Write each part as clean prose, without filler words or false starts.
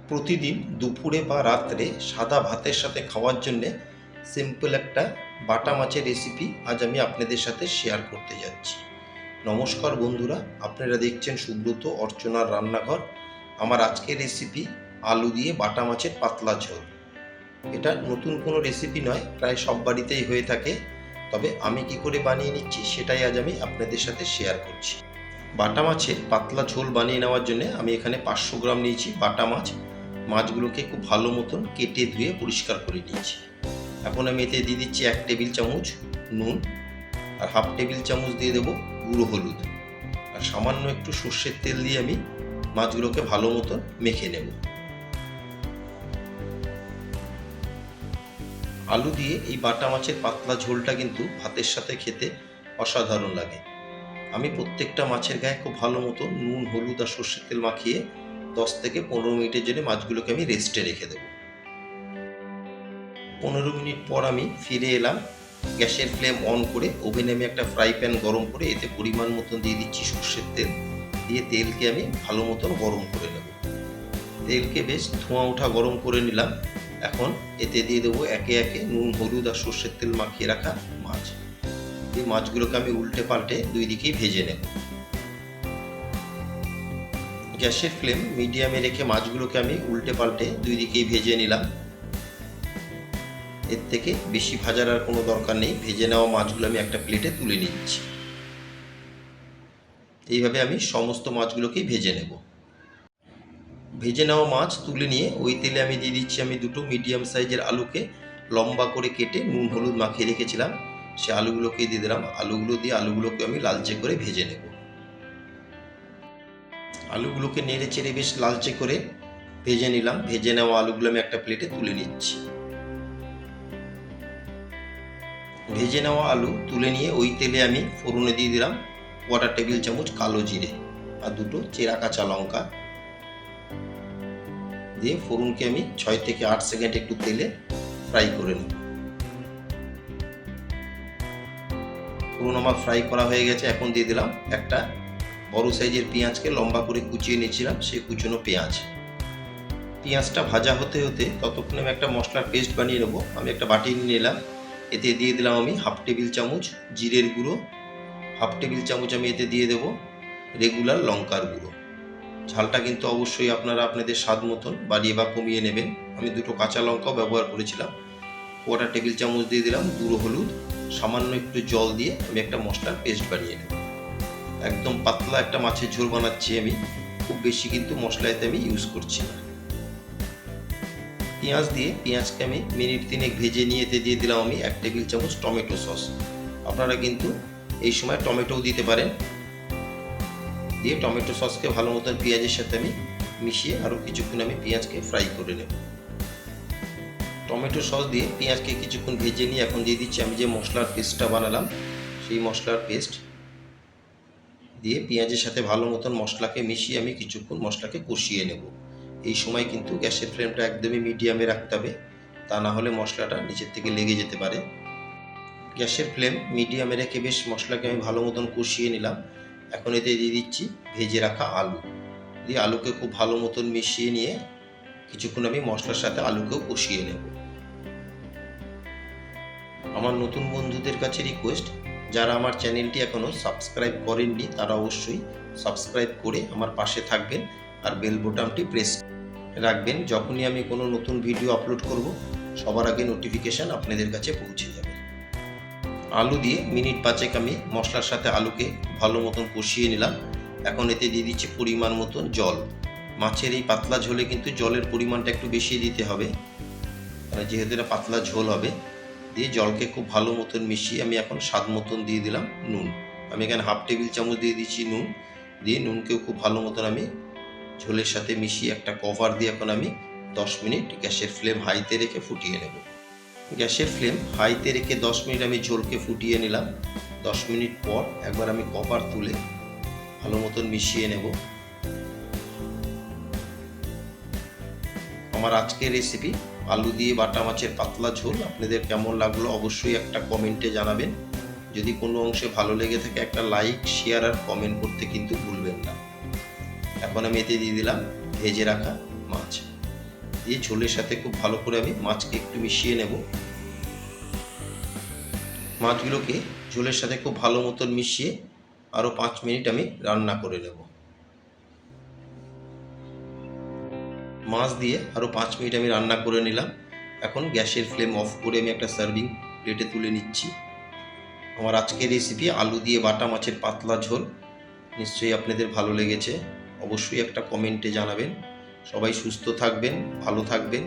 প্রতিদিন দুপুরে বা রাত্রে সাদা ভাতের সাথে খাওয়ার জন্যে সিম্পল একটা বাটা মাছের রেসিপি আজ আমি আপনাদের সাথে শেয়ার করতে যাচ্ছি। নমস্কার বন্ধুরা, আপনারা দেখছেন সুব্রত অর্চনার রান্নাঘর। আমার আজকের রেসিপি আলু দিয়ে বাটা মাছের পাতলা ঝোল। এটা নতুন কোনো রেসিপি নয়, প্রায় সব বাড়িতেই হয়ে থাকে। তবে আমি কি করে বানিয়ে নিচ্ছি সেটাই আজ আমি আপনাদের সাথে শেয়ার করছি। বাটা মাছের পাতলা ঝোল বানিয়ে নেওয়ার জন্য আমি এখানে 500 গ্রাম নিয়েছি বাটা মাছ। মাছগুলোকে খুব ভালো মতন কেটে ধুয়ে পরিষ্কার করে নিয়েছি। এখন আমি এতে দিয়ে দিচ্ছি 1 টেবিল চামচ নুন, আর হাফ টেবিল চামচ দিয়ে দেবো গুঁড়ো হলুদ, আর সামান্য একটু সর্ষের তেল দিয়ে আমি মাছগুলোকে ভালো মতন মেখে নেব। আলু দিয়ে এই বাটা মাছের পাতলা ঝোলটা কিন্তু ভাতের সাথে খেতে অসাধারণ লাগে। আমি প্রত্যেকটা মাছের গায়ে খুব ভালো মতো নুন, হলুদ আর সর্ষের তেল মাখিয়ে 10 থেকে 15 মিনিটের জন্য মাছগুলোকে আমি রেস্টে রেখে দেবো। 15 মিনিট পর আমি ফিরে এলাম। গ্যাসের ফ্লেম অন করে ওভেনে আমি একটা ফ্রাই প্যান গরম করে এতে পরিমাণ মতন দিয়ে দিচ্ছি সর্ষের তেল। দিয়ে তেলকে আমি ভালো মতন গরম করে নেব। তেলকে বেশ ধোঁয়া ওঠা গরম করে নিলাম। এখন এতে দিয়ে দেবো একে একে নুন, হলুদ আর সর্ষের তেল মাখিয়ে রাখা মাছ। এই মাছগুলোকে আমি উল্টে পাল্টে দুই দিকেই ভেজে নেব। গ্যাসের ফ্লেম মিডিয়ামে রেখে মাছগুলোকে আমি উল্টে পাল্টে দুই দিকেই ভেজে নিলাম। এর থেকে বেশি ভাজার আর কোনো দরকার নেই। ভেজে নেওয়া মাছগুলো আমি একটা প্লেটে তুলে নিচ্ছি। এইভাবে আমি সমস্ত মাছগুলোকেই ভেজে নেব। ভেজে নেওয়া মাছ তুলে নিয়ে ওই তেলে আমি দিয়ে দিচ্ছি আমি দুটো মিডিয়াম সাইজের আলুকে লম্বা করে কেটে নুন হলুদ মাখিয়ে রেখেছিলাম। সে আলুগুলোকে দিয়ে দিলাম। আলুগুলোকে আমি লালচে করে ভেজে নেব। আলুগুলোকে নেড়ে চেড়ে বেশ লালচে করে ভেজে নিলাম। ভেজে নেওয়া আলুগুলো আমি একটা প্লেটে তুলে নিচ্ছি। ভেজে নেওয়া আলু তুলে নিয়ে ওই তেলে আমি ফোড়নে দিয়ে দিলাম 1/4 টেবিল চামচ কালো জিরে আর দুটো চেরা কাঁচা লঙ্কা দিয়ে ফোড়নকে আমি 6 থেকে 8 সেকেন্ড একটু তেলে ফ্রাই করে নেব। ফোড়ন আমার ফ্রাই করা হয়ে গেছে। এখন দিয়ে দিলাম একটা বড় সাইজের পেঁয়াজকে লম্বা করে কুচিয়ে নিয়েছিলাম, সেই কুচনো পেঁয়াজটা ভাজা হতে হতে ততক্ষণে আমি একটা মশলার পেস্ট বানিয়ে নেব। আমি একটা বাটি নিয়ে নিলাম। এতে দিয়ে দিলাম আমি হাফ টেবিল চামচ জিরের গুঁড়ো, হাফ টেবিল চামচ আমি এতে দিয়ে দেব রেগুলার লঙ্কার গুঁড়ো। ঝালটা কিন্তু অবশ্যই আপনারা আপনাদের স্বাদ মতন বাড়িয়ে বা কমিয়ে নেবেন। আমি দুটো কাঁচা লঙ্কাও ব্যবহার করেছিলাম। 1/4 টেবিল চামচ দিয়ে দিলাম গুঁড়ো হলুদ। সামান্য একটু জল দিয়ে আমি একটা মশলার পেস্ট বানিয়ে নেব। একদম পাতলা একটা মাছের ঝোল বানাচ্ছি আমি, খুব বেশি কিন্তু মশলা এতে আমি ইউজ করছি না। পেঁয়াজকে আমি মিনিট 3 ভেজে নিয়ে এতে দিয়ে দিলাম আমি 1 টেবিল চামচ টমেটো সস। আপনারা কিন্তু এই সময় টমেটোও দিতে পারেন। দিয়ে টমেটো সসকে ভালো মতন পেঁয়াজের সাথে আমি মিশিয়ে আরও কিছুক্ষণ আমি পেঁয়াজকে ফ্রাই করে নেব। টমেটো সস দিয়ে পেঁয়াজকে কিছুক্ষণ ভেজে নিয়ে এখন দিয়ে দিচ্ছি আমি যে মশলার পেস্টটা বানালাম, সেই মশলার পেস্ট দিয়ে পেঁয়াজের সাথে ভালো মতন মশলাকে মিশিয়ে আমি কিছুক্ষণ মশলাকে কষিয়ে নেব। এই সময় কিন্তু গ্যাসের ফ্লেমটা একদমই মিডিয়ামে রাখতে হবে, তা না হলে মশলাটা নিচের থেকে লেগে যেতে পারে। গ্যাসের ফ্লেম মিডিয়ামে রেখে বেশ মশলাকে আমি ভালো মতন কষিয়ে নিলাম। এখন এতে দিয়ে দিচ্ছি ভেজে রাখা আলু। দিয়ে আলুকে খুব ভালো মতন মিশিয়ে নিয়ে কিছুক্ষণ আমি মশলার সাথে আলুকেও কষিয়ে নেব। আমার নতুন বন্ধুদের কাছে রিকোয়েস্ট, যারা আমার চ্যানেলটি এখনও সাবস্ক্রাইব করেননি তারা অবশ্যই সাবস্ক্রাইব করে আমার পাশে থাকবেন আর বেল বোতামটি প্রেস রাখবেন। যখনই আমি কোনো নতুন ভিডিও আপলোড করব সবার আগে নোটিফিকেশান আপনাদের কাছে পৌঁছে যাবে। আলু দিয়ে মিনিট 5 আমি মশলার সাথে আলুকে ভালো মতন কষিয়ে নিলাম। এখন এতে দিয়ে দিচ্ছি পরিমাণ মতন জল। মাছের এই পাতলা ঝোলে কিন্তু জলের পরিমাণটা একটু বেশি দিতে হবে, যেহেতু এটা পাতলা ঝোল হবে। দিয়ে জলকে খুব ভালো মতন মিশিয়ে আমি এখন স্বাদ মতন দিয়ে দিলাম নুন। আমি এখানে হাফ টেবিল চামচ দিয়ে দিচ্ছি নুন। দিয়ে নুনকেও খুব ভালো মতন আমি ঝোলের সাথে মিশিয়ে একটা কভার দিয়ে এখন আমি 10 মিনিট গ্যাসের ফ্লেম হাইতে রেখে ফুটিয়ে নেব। গ্যাসের ফ্লেম হাইতে রেখে 10 মিনিট আমি ঝোলকে ফুটিয়ে নিলাম। 10 মিনিট পর একবার আমি কভার তুলে ভালো মতন মিশিয়ে নেব। আমার আজকের রেসিপি আলু দিয়ে বাটা মাছের পাতলা ঝোল আপনাদের কেমন লাগলো অবশ্যই একটা কমেন্টে জানাবেন। যদি কোনো অংশে ভালো লেগে থাকে একটা লাইক, শেয়ার আর কমেন্ট করতে কিন্তু ভুলবেন না। এখন আমি এতে দিয়ে দিলাম ভেজে রাখা মাছ। দিয়ে ঝোলের সাথে খুব ভালো করে আমি মাছকে একটু মিশিয়ে নেব। মাছগুলোকে ঝোলের সাথে খুব ভালো মতন মিশিয়ে আরও 5 মিনিট আমি রান্না করে নেব। মাছ দিয়ে আরও 5 মিনিট আমি রান্না করে নিলাম। এখন গ্যাসের ফ্লেম অফ করে আমি একটা সার্ভিং প্লেটে তুলে নিচ্ছি। আমার আজকের রেসিপি আলু দিয়ে বাটা মাছের পাতলা ঝোল নিশ্চয়ই আপনাদের ভালো লেগেছে। অবশ্যই একটা কমেন্টে জানাবেন। সবাই সুস্থ থাকবেন, ভালো থাকবেন।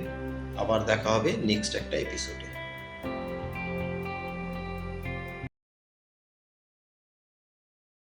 আবার দেখা হবে নেক্সট একটা এপিসোডে।